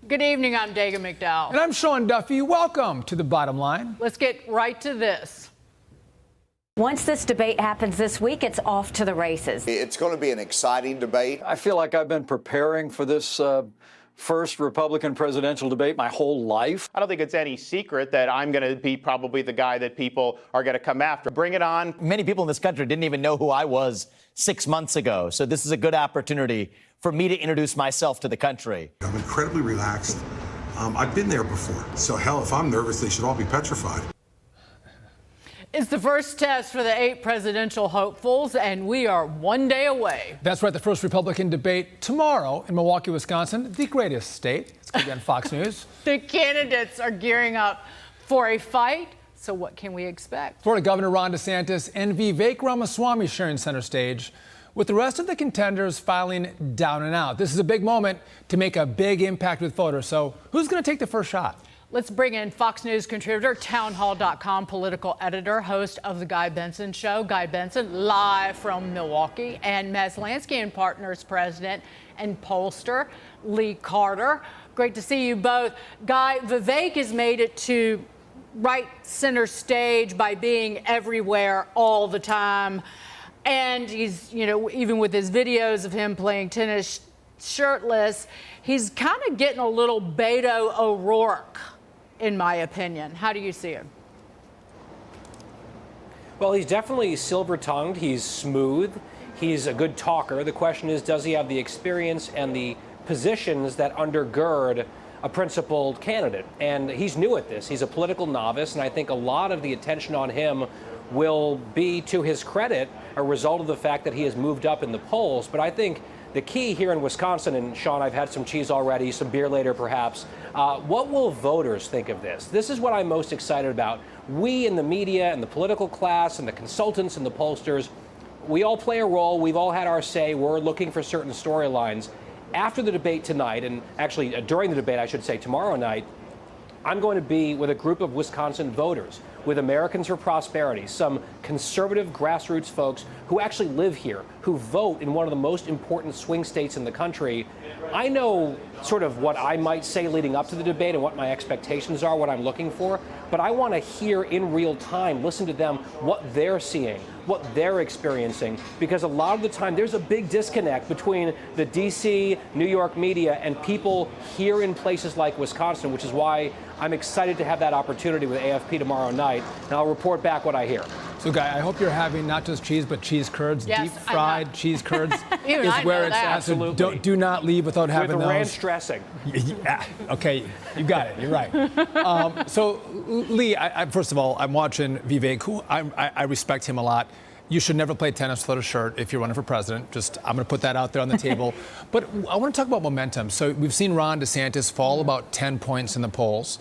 Good evening, I'm Dagan McDowell. And I'm Sean Duffy. Welcome to The Bottom Line. Let's get right to this. Once this debate happens this week, it's off to the races. It's going to be an exciting debate. I feel like I've been preparing for this first Republican presidential debate my whole life. I don't think it's any secret that I'm going to be probably the guy that people are going to come after. Bring it on. Many people in this country didn't even know who I was 6 months ago. So this is a good opportunity for me to introduce myself to the country. I'm incredibly relaxed. I've been there before. So, hell, if I'm nervous, they should all be petrified. It's the first test for the 8 presidential hopefuls, and we are one day away. That's right, the first Republican debate tomorrow in Milwaukee, Wisconsin, the greatest state. It's going to be on Fox News. The candidates are gearing up for a fight. So what can we expect? Florida Governor Ron DeSantis and Vivek Ramaswamy sharing center stage, with the rest of the contenders filing down and out. This is a big moment to make a big impact with voters. So who's going to take the first shot? Let's bring in Fox News contributor, townhall.com political editor, host of the Guy Benson Show. Guy Benson, live from Milwaukee, and Maslansky and Partners president and pollster Lee Carter. Great to see you both. Guy, Vivek has made it to right center stage by being everywhere all the time. And he's, even with his videos of him playing tennis shirtless, he's kind of getting a little Beto O'Rourke, in my opinion. How do you see him? Well, he's definitely silver-tongued. He's smooth. He's a good talker. The question is, does he have the experience and the positions that undergird a principled candidate? And he's new at this. He's a political novice, and I think a lot of the attention on him will be, to his credit, a result of the fact that he has moved up in the polls. But I think the key here in Wisconsin, and Sean, I've had some cheese already, some beer later perhaps, what will voters think of this? This is what I'm most excited about. We in the media and the political class and the consultants and the pollsters, we all play a role. We've all had our say. We're looking for certain storylines. After the debate tonight, and actually during the debate, I should say tomorrow night, I'm going to be with a group of Wisconsin voters, with Americans for Prosperity, some conservative grassroots folks who actually live here, who vote in one of the most important swing states in the country. I know sort of what I might say leading up to the debate and what my expectations are, what I'm looking for, but I want to hear in real time, listen to them, what they're seeing, what they're experiencing, because a lot of the time there's a big disconnect between the DC, New York media and people here in places like Wisconsin, which is why I'm excited to have that opportunity with AFP tomorrow night, and I'll report back what I hear. So, Guy, I hope you're having not just cheese, but cheese curds. Yes, deep-fried cheese curds Even is I where know it's that. at. So do not leave without having With those. the ranch dressing. Yeah, okay, you got it. You're right. So, Lee, first of all, I'm watching Vivek, who I respect him a lot. You should never play tennis without a shirt if you're running for president. I'm going to put that out there on the table. But I want to talk about momentum. So we've seen Ron DeSantis fall about 10 points in the polls,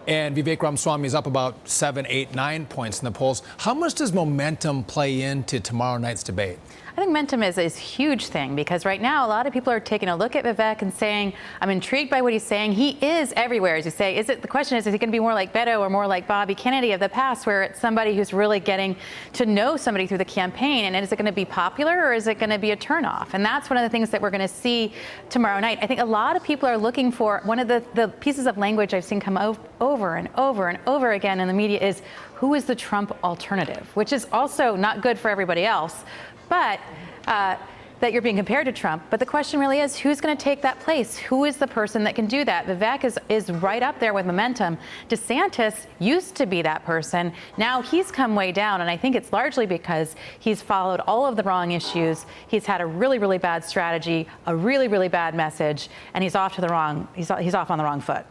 and Vivek Ramaswamy is up about 7, 8, 9 points in the polls. How much does momentum play into tomorrow night's debate? I think momentum is a huge thing, because right now a lot of people are taking a look at Vivek and saying, I'm intrigued by what he's saying. He is everywhere, as you say. The question is he going to be more like Beto or more like Bobby Kennedy of the past, where it's somebody who's really getting to know somebody through the campaign? And is it going to be popular, or is it going to be a turnoff? And that's one of the things that we're going to see tomorrow night. I think a lot of people are looking for, one of the pieces of language I've seen come over and over and over again in the media is, who is the Trump alternative? Which is also not good for everybody else. But that you're being compared to Trump. But the question really is, who's going to take that place? Who is the person that can do that? Vivek is right up there with momentum. DeSantis used to be that person. Now he's come way down, and I think it's largely because he's followed all of the wrong issues. He's had a really, really bad strategy, a really, really bad message, and he's off on the wrong foot.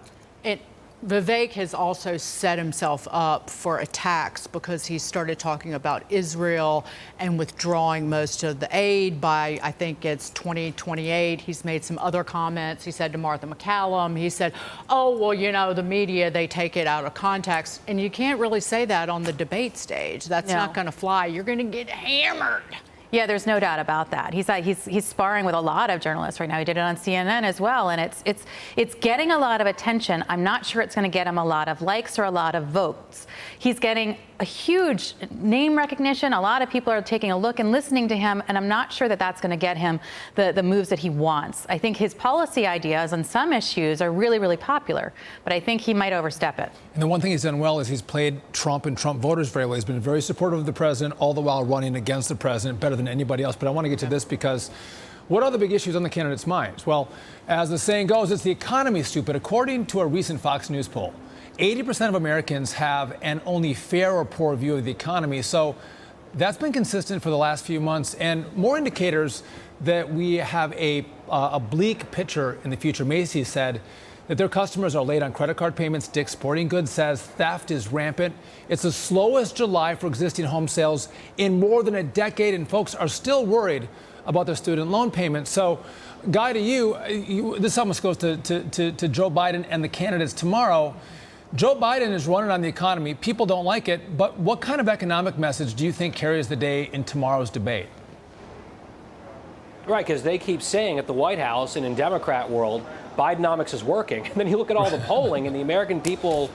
Vivek has also set himself up for attacks because he started talking about Israel and withdrawing most of the aid by, I think it's 2028. He's made some other comments. He said to Martha McCallum, he said, oh, well, the media, they take it out of context. And you can't really say that on the debate stage. That's not going to fly. You're going to get hammered. Yeah, there's no doubt about that. He's sparring with a lot of journalists right now. He did it on CNN as well, and it's getting a lot of attention. I'm not sure it's going to get him a lot of likes or a lot of votes. He's getting a huge name recognition. A lot of people are taking a look and listening to him, and I'm not sure that that's going to get him the moves that he wants. I think his policy ideas on some issues are really, really popular, but I think he might overstep it. And the one thing he's done well is he's played Trump and Trump voters very well. He's been very supportive of the president, all the while running against the president better than anybody else. But I want to get to this because what are the big issues on the candidates' minds? Well, as the saying goes, it's the economy, stupid. According to a recent Fox News poll, 80% of Americans have an only fair or poor view of the economy. So that's been consistent for the last few months, and more indicators that we have a bleak picture in the future. Macy's said that their customers are late on credit card payments. Dick's Sporting Goods says theft is rampant. It's the slowest July for existing home sales in more than a decade, and folks are still worried about their student loan payments. So, Guy, to you, this almost goes to Joe Biden and the candidates tomorrow. Joe Biden is running on the economy. People don't like it, but what kind of economic message do you think carries the day in tomorrow's debate? Right, because they keep saying at the White House and in Democrat world, Bidenomics is working. And then you look at all the polling, and the American people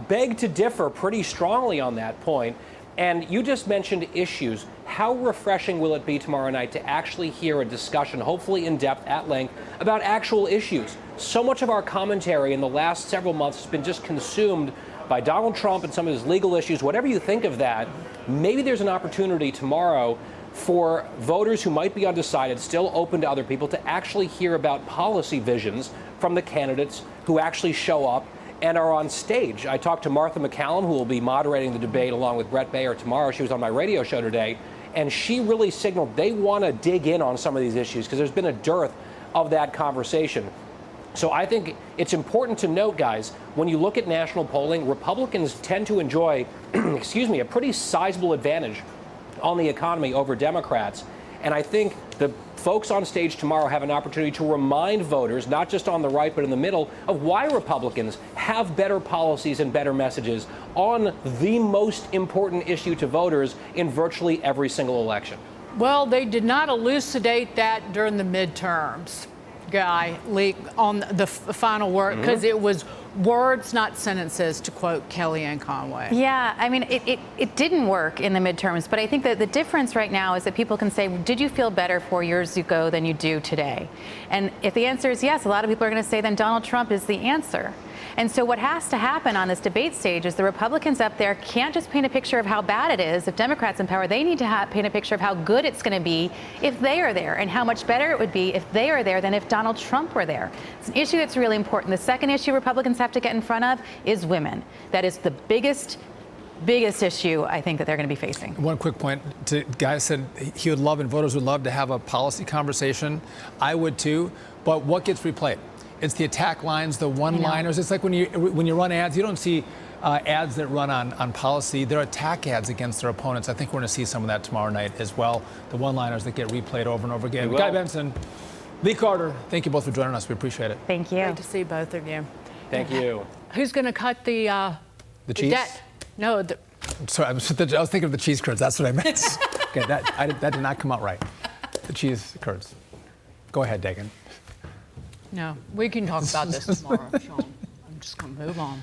beg to differ pretty strongly on that point. And you just mentioned issues. How refreshing will it be tomorrow night to actually hear a discussion, hopefully in depth, at length, about actual issues? So much of our commentary in the last several months has been just consumed by Donald Trump and some of his legal issues. Whatever you think of that, maybe there's an opportunity tomorrow for voters who might be undecided, still open to other people, to actually hear about policy visions from the candidates who actually show up and are on stage. I talked to Martha McCallum, who will be moderating the debate along with Brett Baer tomorrow. She was on my radio show today, and she really signaled they want to dig in on some of these issues because there's been a dearth of that conversation. So I think it's important to note, guys, when you look at national polling, Republicans tend to enjoy, a pretty sizable advantage on the economy over Democrats. And I think the folks on stage tomorrow have an opportunity to remind voters, not just on the right but in the middle, of why Republicans have better policies and better messages on the most important issue to voters in virtually every single election. Well, they did not elucidate that during the midterms, Guy, on the final word, because it was words, not sentences, to quote Kellyanne Conway. Yeah, I mean, it didn't work in the midterms, but I think that the difference right now is that people can say, did you feel better 4 years ago than you do today? And if the answer is yes, a lot of people are going to say then Donald Trump is the answer. And so what has to happen on this debate stage is the Republicans up there can't just paint a picture of how bad it is if Democrats in power. They need to paint a picture of how good it's going to be if they are there and how much better it would be if they are there than if Donald Trump were there. It's an issue that's really important. The second issue Republicans have to get in front of is women. That is the biggest issue I think that they're going to be facing. One quick point. Guy said he would love and voters would love to have a policy conversation. I would too. But what gets replayed? It's the attack lines, the one-liners. It's like when you run ads, you don't see ads that run on policy. They're attack ads against their opponents. I think we're going to see some of that tomorrow night as well. The one-liners that get replayed over and over again. Guy Benson, Lee Carter, thank you both for joining us. We appreciate it. Thank you. Great to see both of you. Thank you. Who's going to cut the cheese? debt? No. Sorry, I was thinking of the cheese curds. That's what I meant. Okay, that did not come out right. The cheese curds. Go ahead, Dagan. No, we can talk about this tomorrow, Sean. I'm just going to move on.